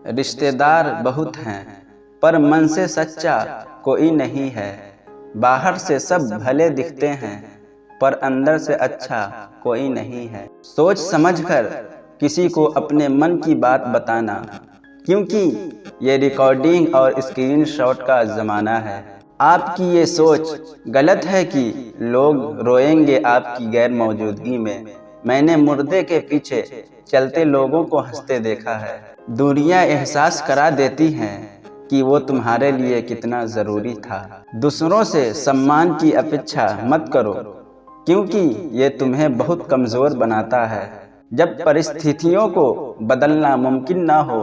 रिश्तेदार बहुत हैं पर मन से सच्चा कोई नहीं है। बाहर से सब भले दिखते हैं पर अंदर से अच्छा कोई नहीं है। सोच समझकर किसी को अपने मन की बात बताना, क्योंकि ये रिकॉर्डिंग और स्क्रीनशॉट का ज़माना है। आपकी ये सोच गलत है कि लोग रोएंगे आपकी गैर मौजूदगी में। मैंने मुर्दे के पीछे चलते लोगों को हंसते देखा है। दुनिया एहसास करा देती है कि वो तुम्हारे लिए कितना ज़रूरी था। दूसरों से सम्मान की अपेक्षा मत करो, क्योंकि ये तुम्हें बहुत कमज़ोर बनाता है। जब परिस्थितियों को बदलना मुमकिन ना हो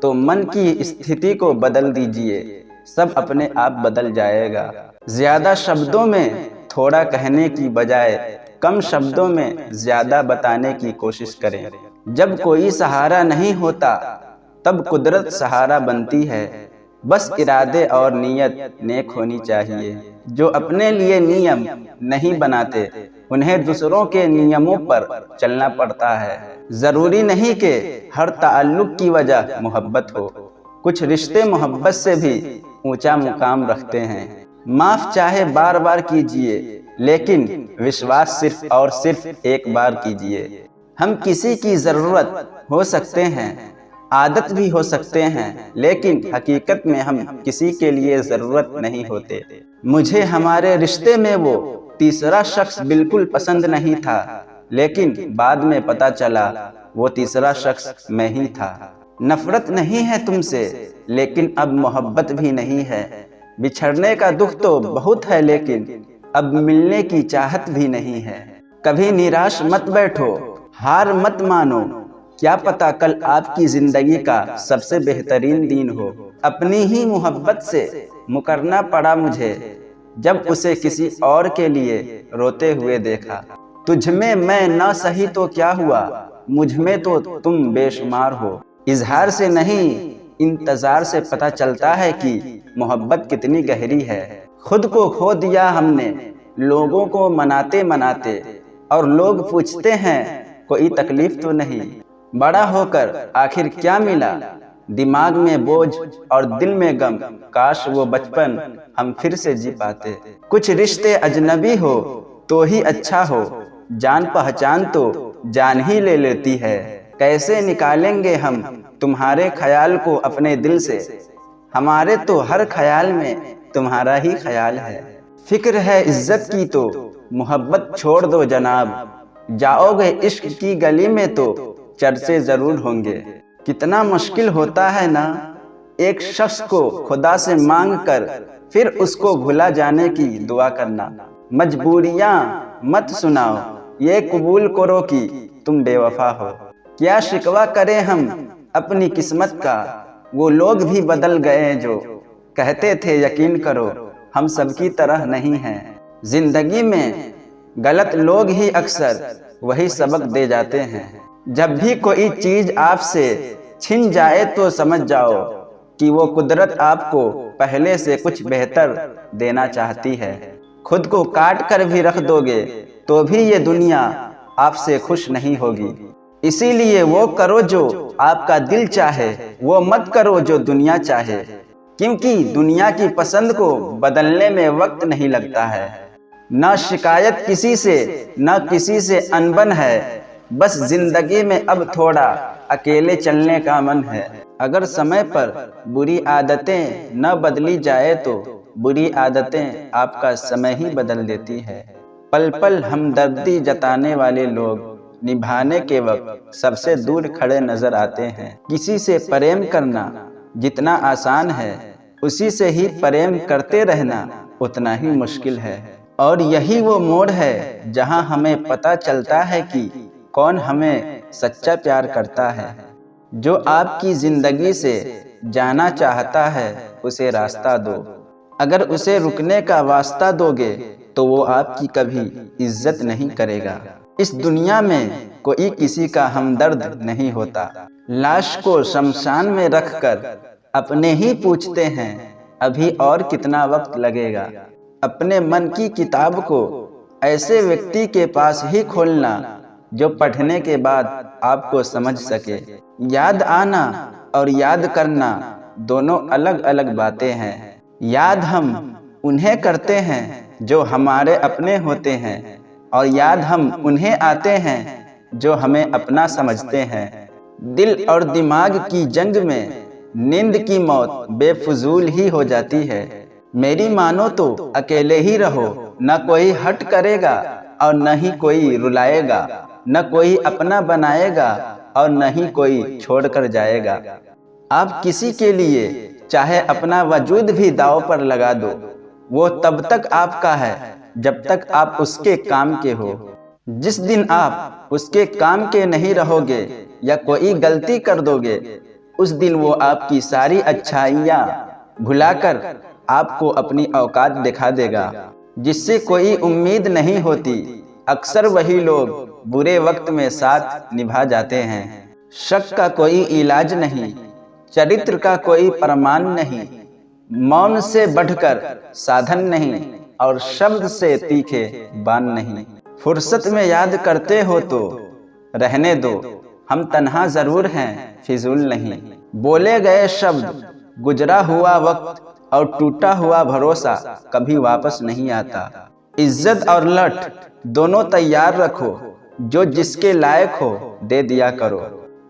तो मन की स्थिति को बदल दीजिए, सब अपने आप बदल जाएगा। ज़्यादा शब्दों में थोड़ा कहने की बजाय कम शब्दों में ज़्यादा बताने की कोशिश करें। जब कोई सहारा नहीं होता तब कुदरत सहारा बनती है। बस इरादे और नीयत नेक होनी चाहिए। जो अपने लिए नियम नहीं बनाते उन्हें दूसरों के नियमों पर चलना पड़ता है। ज़रूरी नहीं कि हर ताल्लुक़ की वजह मोहब्बत हो। कुछ रिश्ते मोहब्बत से भी ऊंचा मुकाम रखते हैं। माफ़ चाहे बार बार कीजिए, लेकिन विश्वास सिर्फ और सिर्फ एक बार कीजिए। हम किसी की ज़रूरत हो सकते हैं, आदत भी हो सकते हैं, लेकिन हकीकत में हम किसी के लिए ज़रूरत नहीं होते। मुझे हमारे रिश्ते में वो तीसरा शख्स बिल्कुल पसंद नहीं था, लेकिन बाद में पता चला वो तीसरा शख्स मैं ही था। नफ़रत नहीं है तुमसे, लेकिन अब मोहब्बत भी नहीं है। बिछड़ने का दुख तो बहुत है, लेकिन अब मिलने की चाहत भी नहीं है। कभी निराश मत बैठो, हार मत मानो। क्या पता कल आपकी ज़िंदगी का सबसे बेहतरीन दिन हो। अपनी ही मोहब्बत से मुकरना पड़ा मुझे, जब उसे किसी और के लिए रोते हुए देखा। तुझमें मैं ना सही तो क्या हुआ, मुझमें तो तुम बेशुमार हो। इजहार से नहीं, इंतज़ार से पता चलता है कि मोहब्बत कितनी गहरी है। खुद को खो दिया हमने लोगों को मनाते मनाते, और लोग पूछते हैं कोई तकलीफ तो नहीं। बड़ा होकर आखिर क्या मिला, दिमाग में बोझ और दिल में गम। काश वो बचपन हम फिर से जी पाते। कुछ रिश्ते अजनबी हो तो ही अच्छा हो, जान पहचान तो जान ही ले लेती है। कैसे निकालेंगे हम तुम्हारे ख्याल को अपने दिल से, हमारे तो हर ख्याल में तुम्हारा ही ख्याल है। फिक्र है इज्जत की तो मोहब्बत छोड़ दो जनाब, जाओगे इश्क की गली में तो चर्चे ज़रूर होंगे। कितना मुश्किल होता है ना एक शख्स को खुदा से मांग कर फिर उसको भुला जाने की दुआ करना। मजबूरियाँ मत सुनाओ, ये कबूल करो कि तुम बेवफा हो। क्या शिकवा करें हम अपनी किस्मत का, वो लोग भी बदल गए जो कहते थे यकीन करो हम सबकी तरह नहीं हैं। जिंदगी में गलत लोग ही अक्सर वही सबक दे जाते हैं। जब भी कोई चीज़ आपसे छिन जाए तो समझ जाओ कि वो कुदरत आपको पहले से कुछ बेहतर देना चाहती है। खुद को काट कर भी रख दोगे तो भी ये दुनिया आपसे खुश नहीं होगी। इसीलिए वो करो जो आपका दिल चाहे, वो मत करो जो दुनिया चाहे, क्योंकि दुनिया की पसंद को बदलने में वक्त नहीं लगता है। ना शिकायत किसी से, ना किसी से अनबन है, बस जिंदगी में अब थोड़ा अकेले चलने का मन है। अगर समय पर बुरी आदतें न बदली जाए तो बुरी आदतें आपका समय ही बदल देती है। पल पल हमदर्दी जताने वाले लोग निभाने के वक्त सबसे दूर खड़े नजर आते हैं। किसी से प्रेम करना जितना आसान है, उसी से ही प्रेम करते रहना उतना ही मुश्किल है। और यही वो मोड़ है जहां हमें पता चलता है कि कौन हमें सच्चा प्यार करता है। जो आपकी ज़िंदगी से जाना चाहता है उसे रास्ता दो। अगर उसे रुकने का वास्ता दोगे तो वो आपकी कभी इज्जत नहीं करेगा। इस दुनिया में कोई किसी का हमदर्द नहीं होता। लाश को शमशान में रखकर अपने ही पूछते हैं अभी और कितना वक्त लगेगा। अपने मन की किताब को ऐसे व्यक्ति के पास ही खोलना जो पढ़ने के बाद आपको समझ सके। याद आना और याद करना दोनों अलग अलग बातें हैं। याद हम उन्हें करते हैं जो हमारे अपने होते हैं, और याद हम उन्हें आते हैं जो हमें अपना समझते हैं। दिल और दिमाग की जंग में नींद की मौत बेफजूल ही हो जाती है। मेरी मानो तो अकेले ही रहो, न कोई हट करेगा और न ही कोई रुलाएगा, न कोई अपना बनाएगा और न ही कोई छोड़कर जाएगा। आप किसी के लिए चाहे अपना वजूद भी दांव पर लगा दो, वो तब तक आपका है जब तक आप उसके काम के हो। जिस दिन आप उसके काम के नहीं रहोगे या कोई गलती कर दोगे, उस दिन वो आपकी सारी अच्छाइयाँ भुलाकर आपको अपनी औकात दिखा देगा। जिससे कोई उम्मीद नहीं होती, अक्सर वही लोग बुरे वक्त में साथ निभा जाते हैं। शक का कोई इलाज नहीं, चरित्र का कोई प्रमाण नहीं, मौन से बढ़कर साधन नहीं और शब्द से तीखे बान नहीं। फुर्सत में याद करते हो तो रहने दो, हम तन्हा जरूर हैं फिजूल नहीं। बोले गए शब्द, गुजरा हुआ वक्त और टूटा हुआ भरोसा कभी वापस नहीं आता। इज्जत और लठ दोनों तैयार रखो, जो जिसके लायक हो दे दिया करो।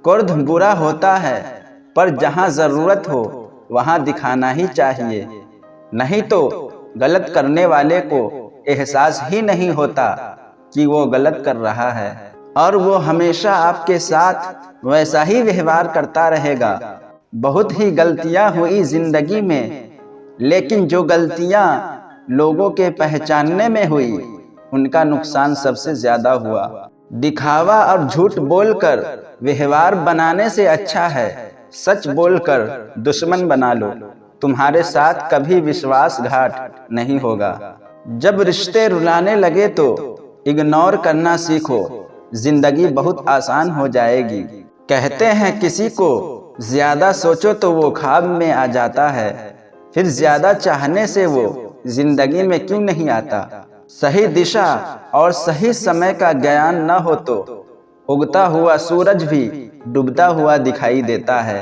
क्रोध बुरा होता है, पर जहाँ जरूरत हो वहाँ दिखाना ही चाहिए, नहीं तो गलत करने वाले को एहसास ही नहीं होता कि वो गलत कर रहा है, और वो हमेशा आपके साथ वैसा ही व्यवहार करता रहेगा। बहुत ही गलतियां हुई जिंदगी में, लेकिन जो गलतियां लोगों के पहचानने में हुई, उनका नुकसान सबसे ज्यादा हुआ। दिखावा और झूठ बोलकर व्यवहार बनाने से अच्छा है सच बोलकर दुश्मन बना लो, तुम्हारे साथ कभी विश्वासघात नहीं होगा। जब रिश्ते रुलाने लगे तो इग्नोर करना सीखो, जिंदगी बहुत आसान हो जाएगी। कहते हैं किसी को ज्यादा सोचो तो वो ख्वाब में आ जाता है, फिर ज्यादा चाहने से वो जिंदगी में क्यों नहीं आता। सही दिशा और सही समय का ज्ञान न हो तो उगता हुआ सूरज भी डूबता हुआ दिखाई देता है।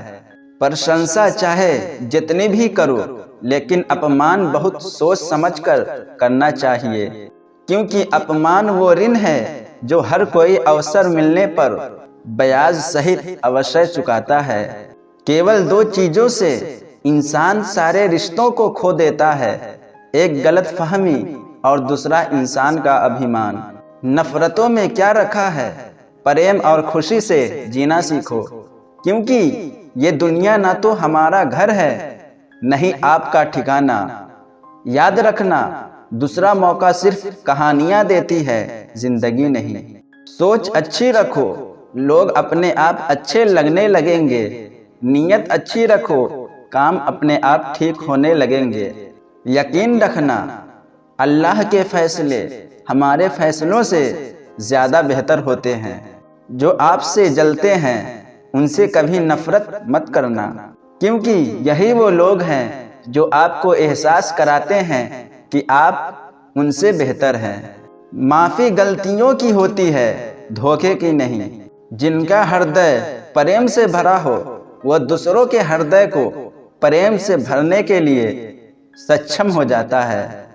प्रशंसा चाहे जितनी भी करो, लेकिन अपमान बहुत सोच समझकर करना चाहिए, क्योंकि अपमान वो ऋण है जो हर कोई अवसर मिलने पर ब्याज सहित अवश्य चुकाता है। केवल दो चीजों से इंसान सारे रिश्तों को खो देता है, एक गलतफहमी और दूसरा इंसान का अभिमान। नफरतों में क्या रखा है, प्रेम और खुशी से जीना सीखो, क्योंकि ये दुनिया ना तो हमारा घर है, नहीं आपका ठिकाना। याद रखना, दूसरा मौका सिर्फ कहानियां देती है, जिंदगी नहीं। सोच अच्छी रखो, लोग अपने आप अच्छे लगने लगेंगे। नीयत अच्छी रखो, काम अपने आप ठीक होने लगेंगे। यकीन रखना, अल्लाह के फैसले हमारे फैसलों से ज्यादा बेहतर होते हैं। जो आपसे जलते हैं उनसे कभी नफरत मत करना, क्योंकि यही वो लोग हैं जो आपको एहसास कराते हैं कि आप उनसे बेहतर हैं। माफी गलतियों की होती है, धोखे की नहीं। जिनका हृदय प्रेम से भरा हो, वह दूसरों के हृदय को प्रेम से भरने के लिए सक्षम हो जाता है।